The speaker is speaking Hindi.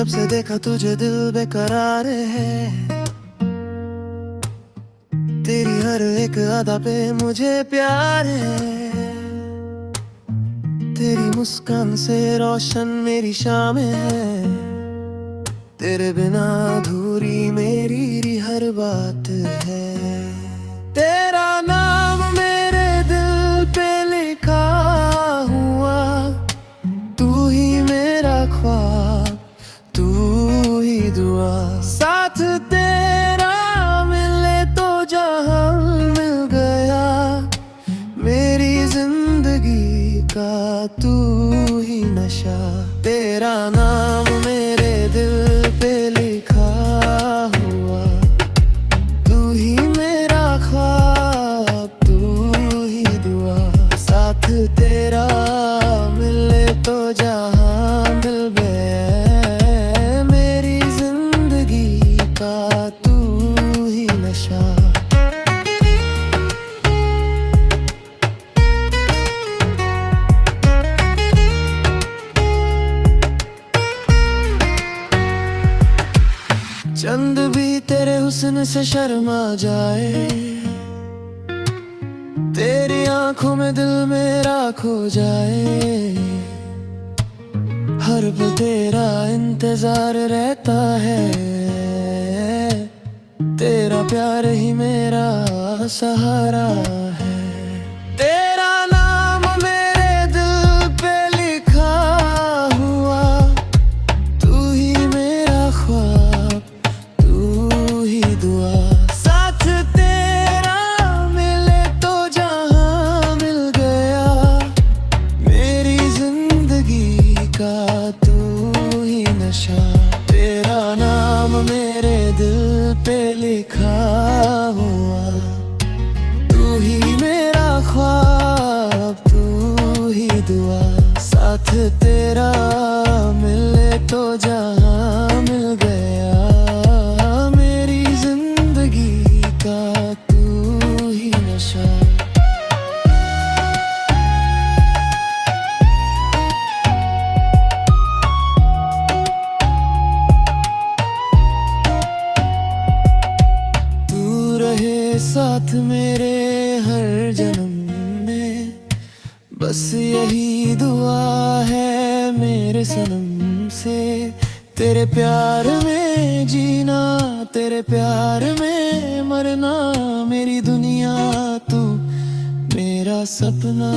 जब से देखा तुझे दिल बेकरार है। तेरी हर एक अदा पे मुझे प्यार है। तेरी मुस्कान से रोशन मेरी शामें है। तेरे बिना अधूरी मेरी हर बात है। तेरा नाम मेरे दिल पे लिखा हुआ, तू ही मेरा ख्वाब, तू ही दुआ। साथ तेरा मिले तो जहां मिल गया, मेरी जिंदगी का तू ही नशा। तेरा नाम मेरे दिल पे लिखा हुआ, तू ही मेरा ख्वाब, तू ही दुआ। साथ तेरा मिले तो जहां मिल गया, मेरी जिंदगी का तू ही नशा। चंद भी तेरे हुस्न से शर्मा जाए, तेरी आंखों में दिल मेरा खो जाए। हर पल तेरा इंतजार रहता है, तेरा प्यार ही मेरा सहारा है। तेरा नाम मेरे दिल पे लिखा हुआ, तू ही मेरा ख्वाब, तू ही दुआ। साथ तेरा मिले तो जहां मिल गया, मेरी जिंदगी का तू ही नशा। तेरा नाम मेरे दिल पे लिखा हुआ, तू ही मेरा ख्वाब, तू ही दुआ। साथ तेरा मिले तो जहां मिल गया, मेरी जिंदगी का तू ही नशा। तू रहे साथ मेरे हर जन्म में, बस यही दुआ है मेरे सनम से। तेरे प्यार में जीना, तेरे प्यार में मरना, मेरी दुनिया तू मेरा सपना।